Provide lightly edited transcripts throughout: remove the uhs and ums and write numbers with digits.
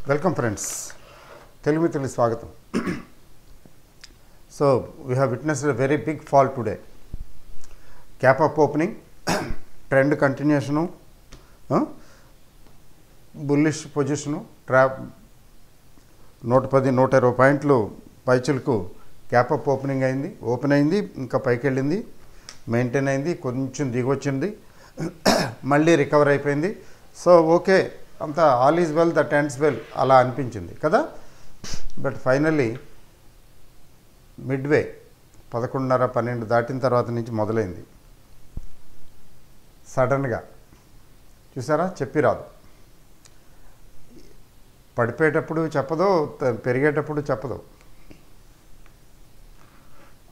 Welcome friends, Telugu Mithiliki Swagatam. So we have witnessed a very big fall today. Cap up opening, trend continuation, bullish position, trap 110 120 పాయింట్లు పైచులకు cap up open అయింది ఇంకా పైకి వెళ్ళింది, maintain అయింది, కొంచెం దిగొచ్చింది, మళ్ళీ recover అయిపోయింది. సో ఓకే, అంతా all is well that ends well అలా అనిపించింది కదా. బట్ ఫైనల్లీ మిడ్వే 11:30-12 దాటిన తర్వాత నుంచి మొదలైంది సడన్గా. చూసారా, చెప్పి రాదు. పడిపోయేటప్పుడు చెప్పదు, పెరిగేటప్పుడు చెప్పదు.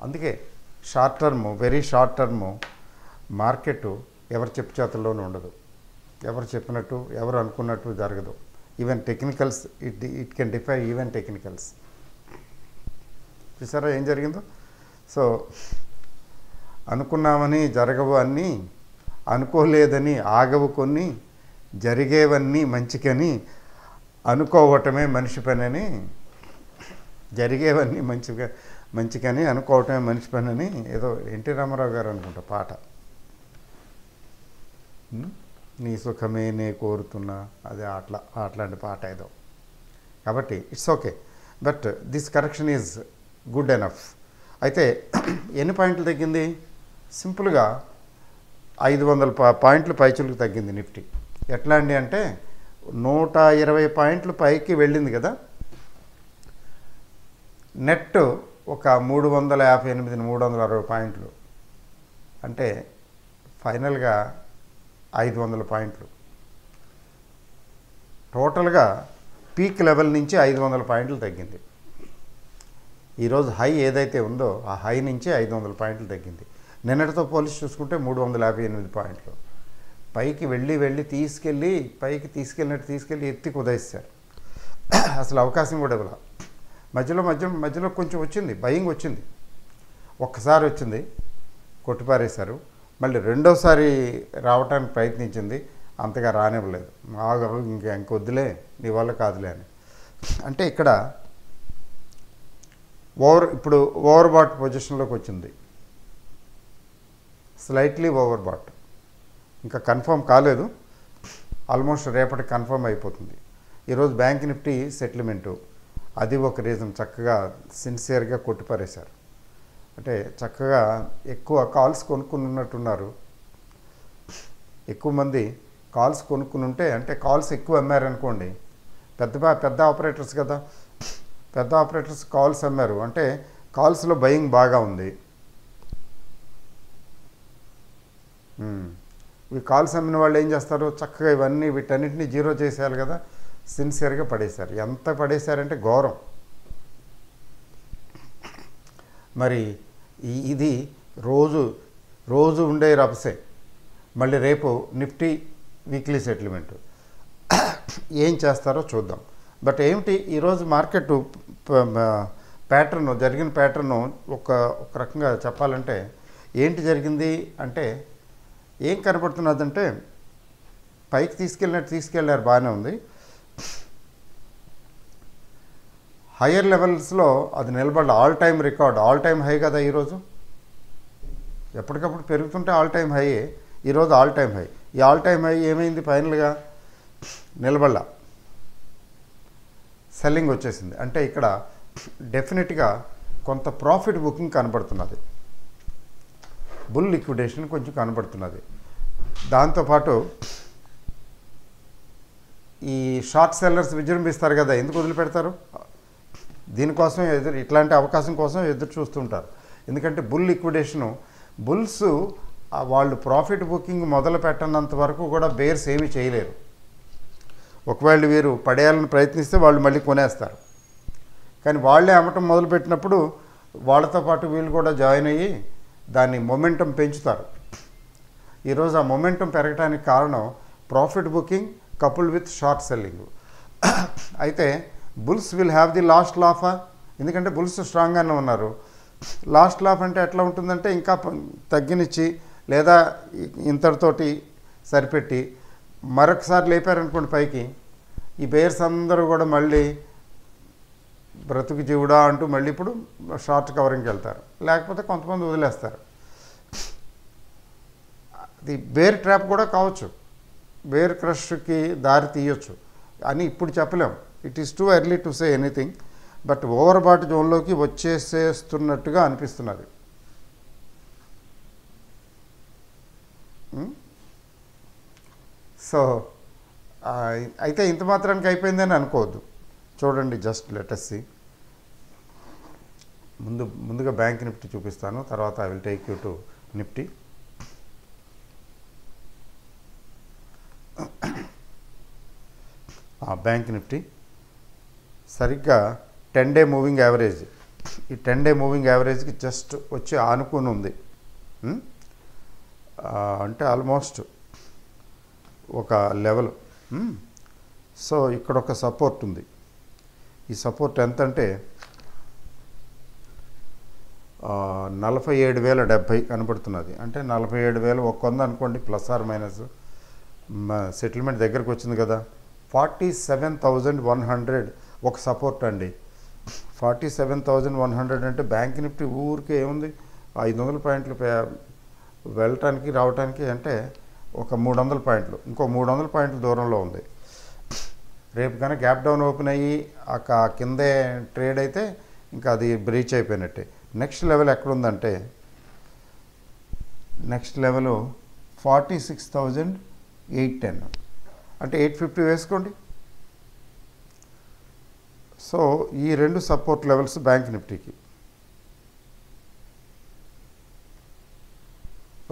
అందుకే short term, very short term market ఎవరి చెప్పు చేతుల్లోనూ ఉండదు. ఎవరు చెప్పినట్టు, ఎవరు అనుకున్నట్టు జరగదు. Even technicals, it can defy even technicals. చూసారా ఏం జరిగిందో. సో అనుకున్నామని జరగవు అన్నీ, అనుకోలేదని ఆగవు కొన్ని, జరిగేవన్నీ మంచికని అనుకోవటమే మనిషి పని అని, జరిగేవన్నీ మంచికని అనుకోవటమే మనిషి పని అని ఏదో ఎన్టీ రామారావు గారు అనుకుంటా పాట. నీ సుఖమే నే కోరుతున్నా, అదే అట్లాంటి పాట ఏదో. కాబట్టి it's okay, but this correction is good enough. అయితే ఎన్ని పాయింట్లు తగ్గింది? సింపుల్గా 500 పాయింట్లు పైచులకు తగ్గింది నిఫ్టీ. ఎట్లా అండి అంటే 120 పాయింట్లు పైకి వెళ్ళింది కదా, నెట్ ఒక 358 360 పాయింట్లు, అంటే ఫైనల్గా 500 పాయింట్లు. టోటల్గా పీక్ లెవెల్ నుంచి 500 పాయింట్లు తగ్గింది. ఈరోజు హై ఏదైతే ఉందో ఆ హై నుంచి 500 పాయింట్లు తగ్గింది. నిన్నటితో పోలిసి చూసుకుంటే 358 పాయింట్లు. పైకి వెళ్ళి తీసుకెళ్ళి ఎత్తి కుదేశారు. అసలు అవకాశం కూడా ఇవ్వాలి. మధ్యలో కొంచెం వచ్చింది, బయింగ్ వచ్చింది, ఒక్కసారి వచ్చింది, కొట్టిపారేశారు. మళ్ళీ రెండోసారి రావడానికి ప్రయత్నించింది, అంతగా రానివ్వలేదు. ఇంకొద్దులే, నీ వల్ల కాదులే అని. అంటే ఇక్కడ ఇప్పుడు ఓవర్ బాట్ పొజిషన్లోకి వచ్చింది, స్లైట్లీ ఓవర్ బాట్. ఇంకా కన్ఫర్మ్ కాలేదు, ఆల్మోస్ట్ రేపటి కన్ఫర్మ్ అయిపోతుంది. ఈరోజు బ్యాంక్ నిఫ్టీ సెటిల్మెంటు, అది ఒక రీజన్. చక్కగా సిన్సియర్గా కొట్టిపారేశారు. అంటే చక్కగా ఎక్కువ కాల్స్ కొనుక్కుని ఉన్నట్టున్నారు. ఎక్కువ మంది కాల్స్ కొనుక్కుని ఉంటే, అంటే కాల్స్ ఎక్కువ అమ్మారనుకోండి, పెద్ద ఆపరేటర్స్ కదా, పెద్ద ఆపరేటర్స్ కాల్స్ అమ్మారు అంటే కాల్స్లో బయింగ్ బాగా ఉంది. ఈ కాల్స్ అమ్మిన వాళ్ళు ఏం చేస్తారు, చక్కగా వీటన్నిటిని జీరో చేసేయాలి కదా, సిన్సియర్గా పడేశారు. ఎంత పడేశారంటే ఘోరం. మరి ఇది రోజు ఉండే రభసే. మళ్ళీ రేపు నిఫ్టీ వీక్లీ సెటిల్మెంట్ ఏం చేస్తారో చూద్దాం. బట్ ఏమిటి ఈరోజు మార్కెట్ ప్యాటర్న్, జరిగిన ప్యాటర్ను ఒక రకంగా చెప్పాలంటే ఏంటి జరిగింది అంటే, ఏం కనబడుతున్నదంటే పైకి తీసుకెళ్ళారు, బాగానే ఉంది. హయ్యర్ లెవెల్స్లో అది నిలబడాలి. All time record, all time high కదా ఈరోజు. ఎప్పటికప్పుడు పెరుగుతుంటే ఆల్ టైమ్ హై, ఈరోజు ఆల్ టైమ్ హై. ఈ ఆల్ టైమ్ హై ఏమైంది, ఫైనల్గా నిలబడాల, సెల్లింగ్ వచ్చేసింది. అంటే ఇక్కడ డెఫినెట్గా కొంత ప్రాఫిట్ బుకింగ్ కనబడుతున్నది, బుల్ లిక్విడేషన్ కొంచెం కనబడుతున్నది. దాంతోపాటు ఈ షార్ట్ సెల్లర్స్ విజృంభిస్తారు కదా, ఎందుకు వదిలిపెడతారు? దీనికోసం ఇట్లాంటి అవకాశం కోసం ఎదురు చూస్తుంటారు. ఎందుకంటే బుల్ లిక్విడేషను, బుల్స్ వాళ్ళు ప్రాఫిట్ బుకింగ్ మొదలు పెట్టనంత వరకు కూడా బేర్స్ ఏమీ చేయలేరు. ఒకవేళ వీరు పడేయాలని ప్రయత్నిస్తే వాళ్ళు మళ్ళీ కొనేస్తారు. కానీ వాళ్ళే అమ్మటం మొదలుపెట్టినప్పుడు వాళ్ళతో పాటు వీళ్ళు కూడా జాయిన్ అయ్యి దాన్ని మొమెంటం పెంచుతారు. ఈరోజు ఆ మొమెంటం పెరగడానికి కారణం profit booking coupled with short selling. అయితే bulls will have the last laugh, ఎందుకంటే బుల్స్ స్ట్రాంగ్గానే ఉన్నారు. లాస్ట్ లాఫ్ అంటే ఎట్లా ఉంటుందంటే, ఇంకా తగ్గినిచ్చి లేదా ఇంతటితోటి సరిపెట్టి మరొకసారి లేపారనుకోండి పైకి, ఈ బేర్స్ అందరూ కూడా మళ్ళీ బ్రతుకు జీవుడా అంటూ మళ్ళీ ఇప్పుడు షార్ట్ కవరింగ్కి వెళ్తారు, లేకపోతే కొంతమంది వదిలేస్తారు. అది బేర్ ట్రాప్ కూడా కావచ్చు, బేర్ క్రష్కి దారి తీయొచ్చు అని ఇప్పుడు చెప్పలేం. It is too early to say anything. But overbought జోన్లోకి వచ్చేసేస్తున్నట్టుగా అనిపిస్తున్నది. సో అయితే ఇంత మాత్రానికి అయిపోయిందని అనుకోవద్దు. చూడండి, జస్ట్ లెటస్ సి. ముందుగా బ్యాంక్ నిఫ్టీ చూపిస్తాను, తర్వాత I will take you to Nifty. Bank Nifty సరిగ్గా 10-day మూవింగ్ యావరేజ్, ఈ 10-day మూవింగ్ యావరేజ్కి జస్ట్ వచ్చి ఆనుకుని ఉంది. అంటే ఆల్మోస్ట్ ఒక లెవెల్. సో ఇక్కడ ఒక సపోర్ట్ ఉంది. ఈ సపోర్ట్ ఎంత అంటే 47,070 కనబడుతున్నది. అంటే 47,100 అనుకోండి, ప్లస్ ఆర్ మైనస్. సెటిల్మెంట్ దగ్గరకు వచ్చింది కదా. 47,100 ఒక సపోర్ట్ అండి. 47,100 అంటే బ్యాంక్ నిఫ్టీ ఊరికే ఏముంది, 500 పాయింట్లు వెళ్ళటానికి రావటానికి అంటే ఒక 300 పాయింట్లు, ఇంకో 300 పాయింట్ల దూరంలో ఉంది. రేపు కనుక గ్యాప్ డౌన్ ఓపెన్ అయ్యి కిందే ట్రేడ్ అయితే ఇంకా అది బ్రీచ్ అయిపోయినట్టే. నెక్స్ట్ లెవెల్ ఎక్కడుందంటే, నెక్స్ట్ లెవెల్ 46,810, అంటే 850 వేసుకోండి. సో ఈ రెండు సపోర్ట్ లెవెల్స్ బ్యాంక్ నిఫ్టీకి.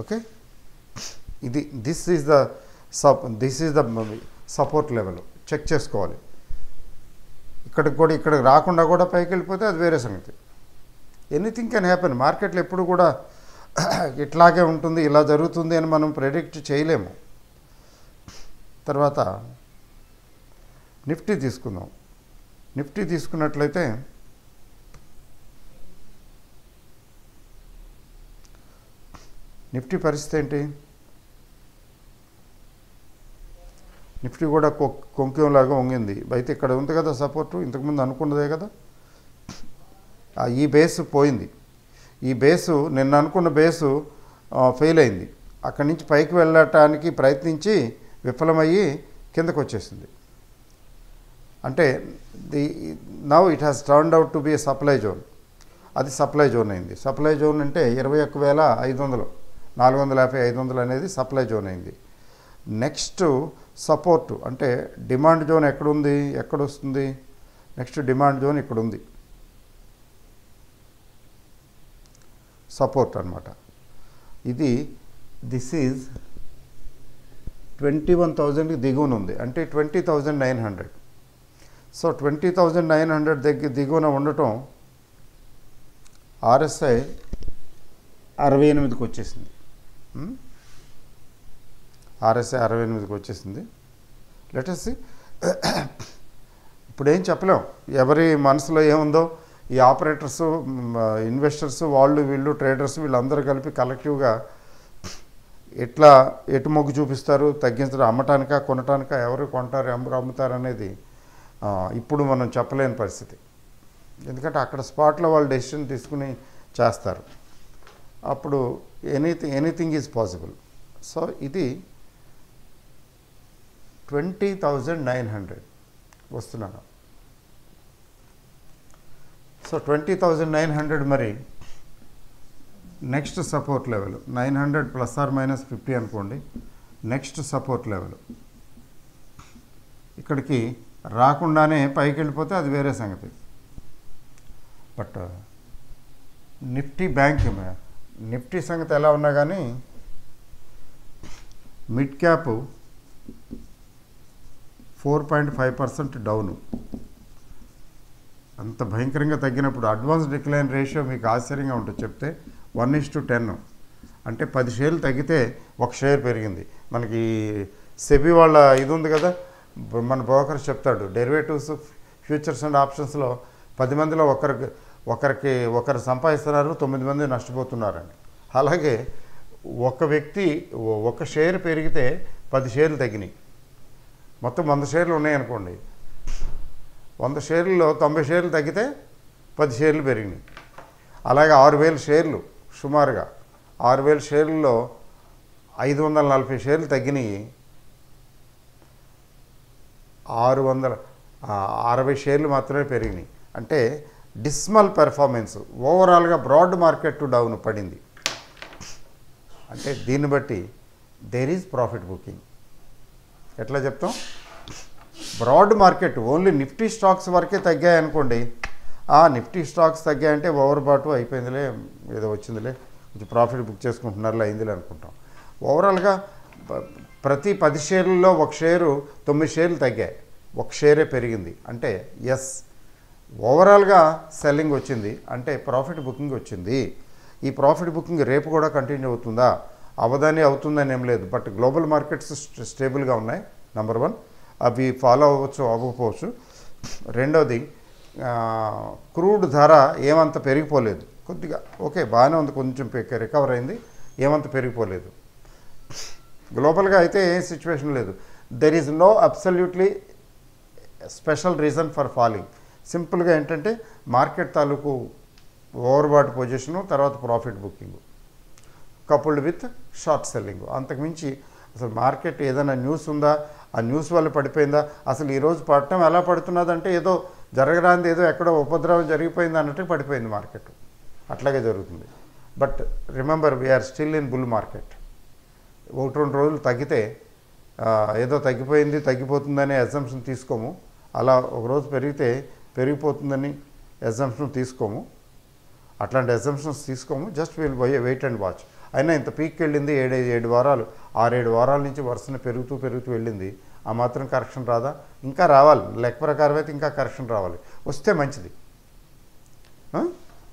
Okay, this is the support level. Check చేసుకోవాలి. ఇక్కడికి రాకుండా కూడా పైకి వెళ్ళిపోతే అది వేరే సంగతి. Anything can happen. మార్కెట్లో ఎప్పుడు కూడా ఇట్లాగే ఉంటుంది, ఇలా జరుగుతుంది అని మనం ప్రెడిక్ట్ చేయలేము. తర్వాత నిఫ్టీ తీసుకుందాం. నిఫ్టీ తీసుకున్నట్లయితే నిఫ్టీ పరిస్థితి ఏంటి? నిఫ్టీ కూడా కొంకెంలాగా వంగింది. అయితే ఇక్కడ ఉంది కదా సపోర్టు, ఇంతకుముందు అనుకున్నదే కదా. ఈ బేసు పోయింది. ఈ బేసు నిన్న అనుకున్న బేసు ఫెయిల్ అయింది. అక్కడి నుంచి పైకి వెళ్ళటానికి ప్రయత్నించి విఫలమయ్యి కిందకు వచ్చేసింది. అంటే now it has turned out to be A supply zone. అది సప్లై జోన్ అయింది. సప్లై జోన్ అంటే 21,500, 450, 500 అనేది సప్లై జోన్ అయింది. నెక్స్ట్ సపోర్టు అంటే డిమాండ్ జోన్ ఎక్కడుంది, ఎక్కడొస్తుంది? నెక్స్ట్ డిమాండ్ జోన్ ఇక్కడ ఉంది, సపోర్ట్ అన్నమాట. దిస్ ఈజ్ 21,000కి దిగువన ఉంది, అంటే 20,900. సో 20,900 దిగువన ఉండటం RSI 68కి వచ్చేసింది. RSI 68కి వచ్చేసింది. Let us see. ఇప్పుడు ఏం చెప్పలేం, ఎవరి మనసులో ఏముందో. ఈ ఆపరేటర్సు, ఇన్వెస్టర్స్, వీళ్ళు ట్రేడర్స్, వీళ్ళందరూ కలిపి కలెక్టివ్గా ఎటు మొగ్గు చూపిస్తారు, తగ్గించడం, అమ్మటానికా కొనటానికా, ఎవరు కొంటారు ఎవరు అమ్ముతారు అనేది ఇప్పుడు మనం చెప్పలేని పరిస్థితి. ఎందుకంటే అక్కడ స్పాట్లో వాళ్ళు డెసిషన్ తీసుకుని చేస్తారు. అప్పుడు ఎనీథింగ్ ఈజ్ పాసిబుల్. సో ఇది 20,900 వస్తున్నాను. సో 20,900 మరి next support level 900 plus or minus 50 అనుకోండి. నెక్స్ట్ సపోర్ట్ లెవెల్ ఇక్కడికి రాకుండానే పైకి వెళ్ళిపోతే అది వేరే సంగతి. బట్ నిఫ్టీ సంగతి ఎలా ఉన్నా కానీ మిడ్ క్యాప్ 4.5% డౌను. అంత భయంకరంగా తగ్గినప్పుడు అడ్వాన్స్ డిక్లైన్ రేషియో మీకు ఆశ్చర్యంగా ఉంటుంది చెప్తే 1:10. అంటే 10 షేర్లు తగ్గితే ఒక షేర్ పెరిగింది. మనకి సెబీ వాళ్ళ ఇది ఉంది కదా, మన బ్రోకర్ చెప్తాడు, డెరివేటివ్స్, ఫ్యూచర్స్ అండ్ ఆప్షన్స్లో 10 మందిలో ఒకరు సంపాదిస్తున్నారు, 9 మంది నష్టపోతున్నారని. అలాగే ఒక వ్యక్తి ఒక షేర్ పెరిగితే 10 షేర్లు తగ్గినాయి. మొత్తం 100 షేర్లు ఉన్నాయనుకోండి, 100 షేర్లలో 90 షేర్లు తగ్గితే 10 షేర్లు పెరిగినాయి. అలాగే 6000 షేర్లు సుమారుగా 6000 షేర్లలో 540 షేర్లు తగ్గినాయి. 660 షేర్లు మాత్రమే పెరిగినాయి. అంటే డిస్మల్ పెర్ఫార్మెన్స్, ఓవరాల్గా బ్రాడ్ మార్కెట్ డౌన్ పడింది. అంటే దీన్ని బట్టి దేర్ ఈజ్ ప్రాఫిట్ బుకింగ్. ఎట్లా చెప్తాం? Broad market only Nifty stocks వరకే తగ్గాయనుకోండి, నిఫ్టీ స్టాక్స్ తగ్గాయంటే ఓవర్ బాటు అయిపోయిందిలే, ఏదో వచ్చిందిలే, కొంచెం ప్రాఫిట్ బుక్ చేసుకుంటున్నారులే, అయిందిలే అనుకుంటాం. ఓవరాల్గా ప్రతి 10 షేర్లలో 1 షేరు 9 షేర్లు తగ్గాయి, 1 షేరే పెరిగింది. అంటే ఎస్, ఓవరాల్గా సెల్లింగ్ వచ్చింది, అంటే ప్రాఫిట్ బుకింగ్ వచ్చింది. ఈ ప్రాఫిట్ బుకింగ్ రేపు కూడా కంటిన్యూ అవుతుందా? అవదాని అవుతుందని ఏం లేదు. బట్ గ్లోబల్ మార్కెట్స్ స్టేబుల్గా ఉన్నాయి, నెంబర్ 1. అవి ఫాలో అవ్వచ్చు, అవ్వకపోవచ్చు. రెండోది, క్రూడ్ ధర ఏమంత పెరిగిపోలేదు, కొద్దిగా ఓకే బాగానే ఉంది, కొంచెం రికవర్ అయింది, ఏమంత పెరిగిపోలేదు. గ్లోబల్గా అయితే ఏ సిచ్యువేషన్ లేదు. There is no absolutely special reason for falling. సింపుల్గా ఏంటంటే మార్కెట్ తాలూకు ఓవర్బాట్ పొజిషను, తర్వాత profit booking coupled with short selling. అంతకుమించి అసలు మార్కెట్ ఏదైనా న్యూస్ ఉందా, ఆ న్యూస్ వల్ల పడిపోయిందా? అసలు ఈరోజు పడటం ఎలా పడుతున్నదంటే ఏదో జరగరాంది, ఏదో ఎక్కడో ఉపద్రవం జరిగిపోయింది అన్నట్టు పడిపోయింది మార్కెట్. అట్లాగే జరుగుతుంది. But remember, we're still in bull market. 1-2 రోజులు తగ్గితే ఏదో తగ్గిపోయింది, తగ్గిపోతుందనే అజంప్షన్ తీసుకోము. అలా ఒకరోజు పెరిగితే పెరిగిపోతుందని అజంప్షన్ తీసుకోము. అట్లాంటి అజంప్షన్స్ తీసుకోము. Just will wait and watch. అయినా ఇంత పీక్కి వెళ్ళింది, 7 వారాలు 6-7 వారాల నుంచి వరుసన పెరుగుతూ వెళ్ళింది. ఆ మాత్రం కరెక్షన్ రాదా? ఇంకా రావాలి. లెక్క ప్రకారం అయితే ఇంకా కరెక్షన్ రావాలి. వస్తే మంచిది.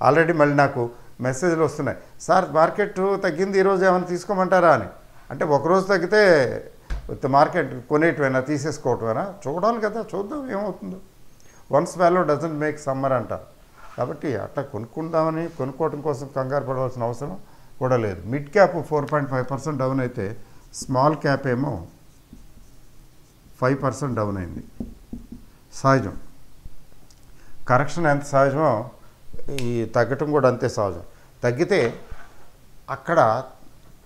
ఆల్రెడీ మళ్ళీ నాకు మెసేజ్లు వస్తున్నాయి, సార్ మార్కెట్ తగ్గింది, ఈరోజు ఏమైనా తీసుకోమంటారా అని. అంటే ఒకరోజు తగ్గితే మార్కెట్ కొనేటివైనా తీసేసుకోవటమైనా చూడాలి కదా, చూద్దాం ఏమవుతుందో. Once value doesn't make summer అంటారు. కాబట్టి అట్లా కొనుక్కోవడం కోసం కంగారు పడవలసిన అవసరం కూడా లేదు. మిడ్ క్యాప్ 4.5% డౌన్ అయితే స్మాల్ క్యాప్ ఏమో 5% డౌన్ అయింది. సహజం. కరెక్షన్ ఎంత సహజమో ఈ తగ్గటం కూడా అంతే సహజం.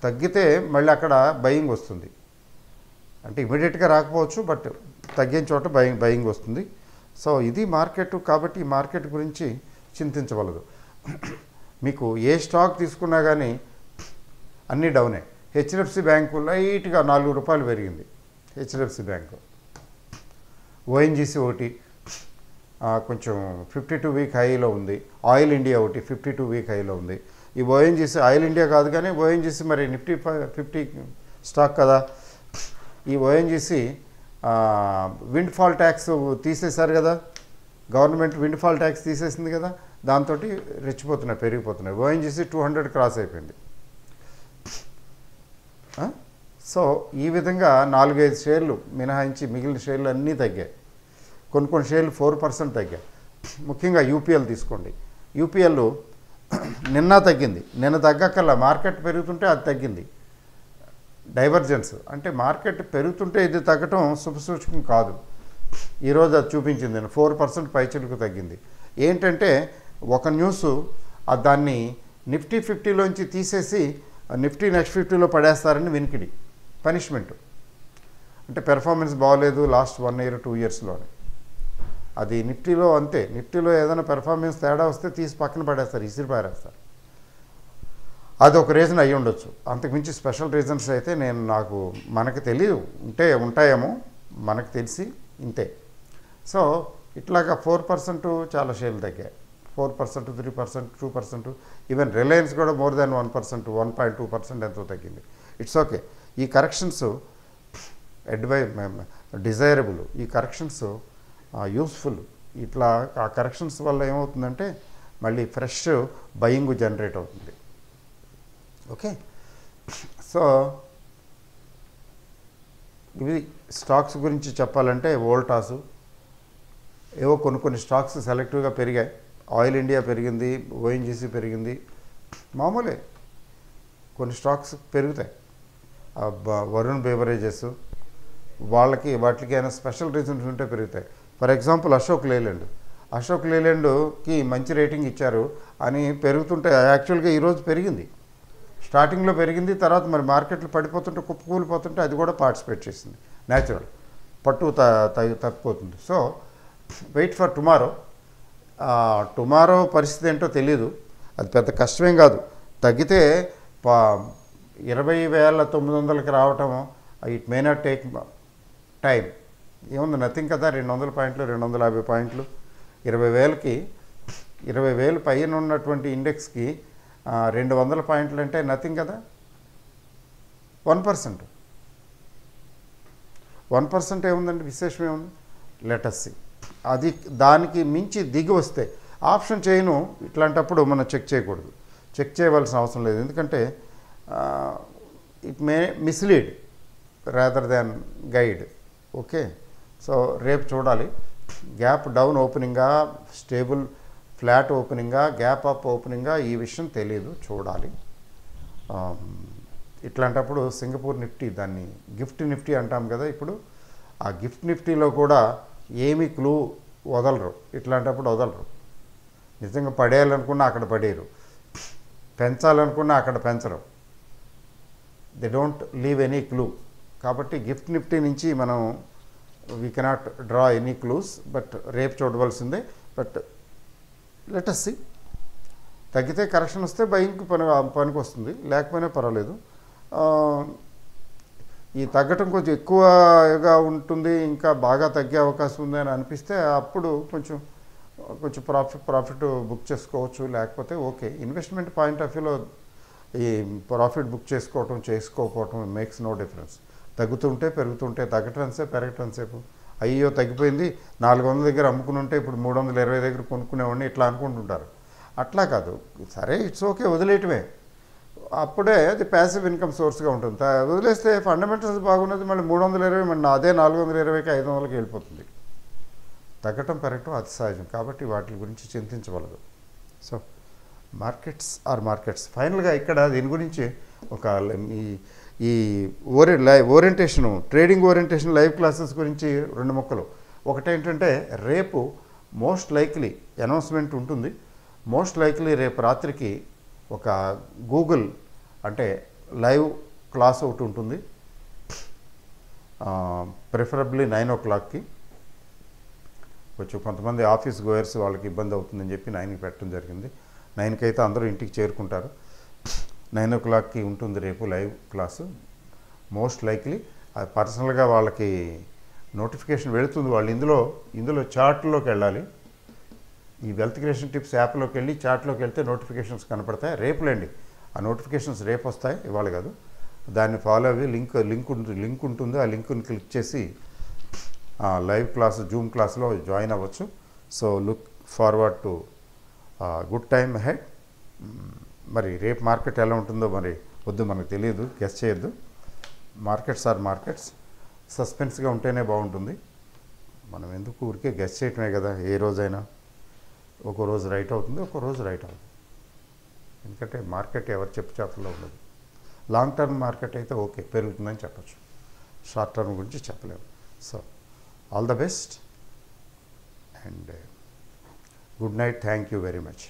తగ్గితే మళ్ళీ అక్కడ బయింగ్ వస్తుంది. అంటే ఇమీడియట్గా రాకపోవచ్చు, బట్ తగ్గిన చోట బయింగ్ వస్తుంది. సో ఇది మార్కెట్. కాబట్టి ఈ మార్కెట్ గురించి చింతించవలదు. మీకు ఏ స్టాక్ తీసుకున్నా కానీ అన్నీ డౌనే. హెచ్డిఎఫ్సి బ్యాంకు లైట్గా 4 రూపాయలు పెరిగింది. HDFC bank. ఓఎన్జీసీ ఒకటి కొంచెం 52 వీక్ హైలో ఉంది. ఆయిల్ ఇండియా ఒకటి 52 వీక్ హైలో ఉంది. ఈ ఓఎన్జీసీ ఆయిల్ ఇండియా కాదు కానీ ఓఎన్జీసీ మరి నిఫ్టీ 50 స్టాక్ కదా. ఈ ఓఎన్జీసీ విండ్ ఫాల్ ట్యాక్స్ తీసేశారు కదా, గవర్నమెంట్ విండ్ ఫాల్ ట్యాక్స్ తీసేసింది కదా, దాంతో పెరిగిపోతున్నాయి. ఓఎన్జీసీ 200 క్రాస్ అయిపోయింది. సో ఈ విధంగా 4-5 షేర్లు మినహాయించి మిగిలిన షేర్లు అన్నీ తగ్గాయి. కొన్ని షేర్లు 4% తగ్గాయి. ముఖ్యంగా యూపీఎల్ తీసుకోండి. యూపీఎల్ నిన్న తగ్గింది. నిన్న తగ్గక్కల్లా మార్కెట్ పెరుగుతుంటే అది తగ్గింది. డైవర్జెన్స్ అంటే మార్కెట్ పెరుగుతుంటే ఇది తగ్గటం శుభసూచకం కాదు. ఈరోజు అది చూపించింది. 4% పైచిలకు తగ్గింది. ఏంటంటే ఒక న్యూస్ దాన్ని నిఫ్టీ 50లోంచి తీసేసి నిఫ్టీ నెక్స్ట్ 50లో పడేస్తారని వినికిడి, పనిష్మెంట్. అంటే పెర్ఫార్మెన్స్ బాగోలేదు లాస్ట్ 1 year 2 yearsలోనే. అది నిఫ్టీలో అంతే. నిఫ్టీలో ఏదైనా పెర్ఫార్మెన్స్ తేడా వస్తే తీసి పక్కన పడేస్తారు, ఇసిరి పారేస్తారు. అది ఒక రీజన్ అయ్యి ఉండొచ్చు. అంతకుమించి స్పెషల్ రీజన్స్ అయితే మనకు తెలియదు, ఉంటాయేమో, మనకు తెలిసి ఇంతే. సో ఇట్లాగా 4% చాలా షేర్లు తగ్గాయి. 4%, 3%, 2%, ఈవెన్ రిలయన్స్ కూడా మోర్ దాన్ 1%, 1.2% ఎంతో తగ్గింది. It's okay. ఈ కరెక్షన్స్ డిజైరబుల్, ఈ కరెక్షన్స్ యూస్ఫుల్. ఇట్లా ఆ కరెక్షన్స్ వల్ల ఏమవుతుందంటే మళ్ళీ ఫ్రెష్ బయింగ్ జనరేట్ అవుతుంది. ఓకే. సో ఇవి స్టాక్స్ గురించి చెప్పాలంటే వోల్టాసు ఏవో కొన్ని స్టాక్స్ సెలెక్టివ్గా పెరిగాయి. ఆయిల్ ఇండియా పెరిగింది, ఓఎన్జీసీ పెరిగింది, మామూలే. కొన్ని స్టాక్స్ పెరుగుతాయి. వరుణ్ బేవరేజెస్ వాటికి అయినా స్పెషల్ రీజన్స్ ఉంటే పెరుగుతాయి. ఫర్ ఎగ్జాంపుల్ అశోక్ లేలాండ్కి మంచి రేటింగ్ ఇచ్చారు అని పెరుగుతుంటే యాక్చువల్గా ఈరోజు పెరిగింది, స్టార్టింగ్లో పెరిగింది, తర్వాత మరి మార్కెట్లు పడిపోతుంటే కుప్పకూలిపోతుంటే అది కూడా పార్టిసిపేట్ చేసింది. న్యాచురల్ పట్టు తప్పిపోతుంది. సో వెయిట్ ఫర్ టుమారో పరిస్థితి ఏంటో తెలీదు, అది పెద్ద కష్టమేం కాదు. తగ్గితే 20,900కి రావటం it may not take time, ఏముంది నథింగ్ కదా. 200 పాయింట్లు 250 పాయింట్లు 20,000కి 20,000 పైన ఉన్నటువంటి ఇండెక్స్కి 200 పాయింట్లు అంటే నథింగ్ కదా. 1% ఏముందండి, విశేషం ఏముంది. లెటస్ సి అది దానికి మించి దిగి వస్తే ఆప్షన్ చేయను. ఇట్లాంటప్పుడు మనం చెక్ చేయకూడదు, చెక్ చేయవలసిన అవసరం లేదు. ఎందుకంటే it may mislead rather than guide. Okay, so రేపు చూడాలి. గ్యాప్ డౌన్ ఓపెనింగా, స్టేబుల్ ఫ్లాట్ ఓపెనింగా, గ్యాప్ అప్ ఓపెనింగా, ఈ విషయం తెలియదు, చూడాలి. ఇట్లాంటప్పుడు సింగపూర్ నిఫ్టీ, దాన్ని గిఫ్ట్ నిఫ్టీ అంటాం కదా ఇప్పుడు, ఆ గిఫ్ట్ నిఫ్టీలో కూడా ఏమీ క్లూ వదలరు. ఇట్లాంటప్పుడు వదలరు. నిజంగా పడేయాలనుకున్నా అక్కడ పడేయరు, పెంచాలనుకున్నా అక్కడ పెంచరు. They don't leave any clue. కాబట్టి గిఫ్ట్ నిఫ్టీ నుంచి మనం we cannot draw any clues. But రేపు చూడవలసిందే. బట్ లెటస్ సి, తగ్గితే కరెక్షన్ వస్తే బయింగ్కి పనికి వస్తుంది, లేకపోయినా పర్వాలేదు. ఈ తగ్గటం కొంచెం ఎక్కువగా ఉంటుంది, ఇంకా బాగా తగ్గే అవకాశం ఉంది అని అనిపిస్తే అప్పుడు కొంచెం ప్రాఫిట్ బుక్ చేసుకోవచ్చు. లేకపోతే ఓకే, ఇన్వెస్ట్మెంట్ పాయింట్ ఆఫ్ వ్యూలో ఈ ప్రాఫిట్ బుక్ చేసుకోకపోవటం మేక్స్ నో డిఫరెన్స్. తగ్గుతుంటే పెరుగుతుంటే, పెరగటం సేపు అయ్యో తగ్గిపోయింది 400 దగ్గర అమ్ముకుని ఉంటే ఇప్పుడు 320 దగ్గర కొనుక్కునేవాడిని ఇట్లా అనుకుంటుంటారు. అట్లా కాదు, సరే ఇట్స్ ఓకే, వదిలేయటమే. అప్పుడే అది ప్యాసివ్ ఇన్కమ్ సోర్స్గా ఉంటుంది. వదిలేస్తే ఫండమెంటల్స్ బాగున్నది, మళ్ళీ 320, మళ్ళీ అదే 420కి 500కి వెళ్ళిపోతుంది. తగ్గటం పెరగటం అతి సహజం. కాబట్టి వాటి గురించి చింతించవలదు. సో మార్కెట్స్ ఫైనల్గా ఇక్కడ దీని గురించి ఒక ఈ orientation, trading orientation live classes గురించి 2 ముక్కలు. ఒకటేంటంటే రేపు మోస్ట్ లైక్లీ అనౌన్స్మెంట్ ఉంటుంది. మోస్ట్ లైక్లీ రేపు రాత్రికి ఒక గూగుల్ అంటే లైవ్ క్లాస్ ఒకటి ఉంటుంది, ప్రిఫరబ్లీ 9 o'clockకి. కొంచెం కొంతమంది ఆఫీస్ గోయర్స్ వాళ్ళకి ఇబ్బంది అవుతుందని చెప్పి 9కి పెట్టడం జరిగింది. 9కి అయితే అందరూ ఇంటికి చేరుకుంటారు. 9 o'clockకి ఉంటుంది రేపు లైవ్ క్లాసు. మోస్ట్ లైక్లీ పర్సనల్గా వాళ్ళకి నోటిఫికేషన్ వెళుతుంది. వాళ్ళు ఇందులో చార్ట్లోకి వెళ్ళాలి. ఈ వెల్త్ క్రియేషన్ టిప్స్ యాప్లోకి వెళ్ళి చార్ట్లోకి వెళ్తే నోటిఫికేషన్స్ కనపడతాయి. రేపులేండి, ఆ నోటిఫికేషన్స్ రేపు వస్తాయి, ఇవాళ కాదు. దాన్ని ఫాలో అయ్యి లింక్ ఉంటుంది. ఆ లింక్ని క్లిక్ చేసి లైవ్ క్లాస్ జూమ్ క్లాస్లో జాయిన్ అవ్వచ్చు. So look forward to good time ahead. మరి రేపు మార్కెట్ ఎలా ఉంటుందో మరి వద్దు, మనకు తెలియదు, గెస్ చేయొద్దు. మార్కెట్స్ సస్పెన్స్గా ఉంటేనే బాగుంటుంది. మనం ఎందుకు ఊరికే గెస్ చేయటమే కదా. ఏ రోజైనా ఒక రోజు రైట్ అవుతుంది, ఒక రోజు రైట్ అవుతుంది. ఎందుకంటే మార్కెట్ ఎవరు చేపల్లో ఉండదు. లాంగ్ టర్మ్ మార్కెట్ అయితే ఓకే, పెరుగుతుందని చెప్పచ్చు. షార్ట్ టర్మ్ గురించి చెప్పలేము. So all the best and good night. Thank you very much.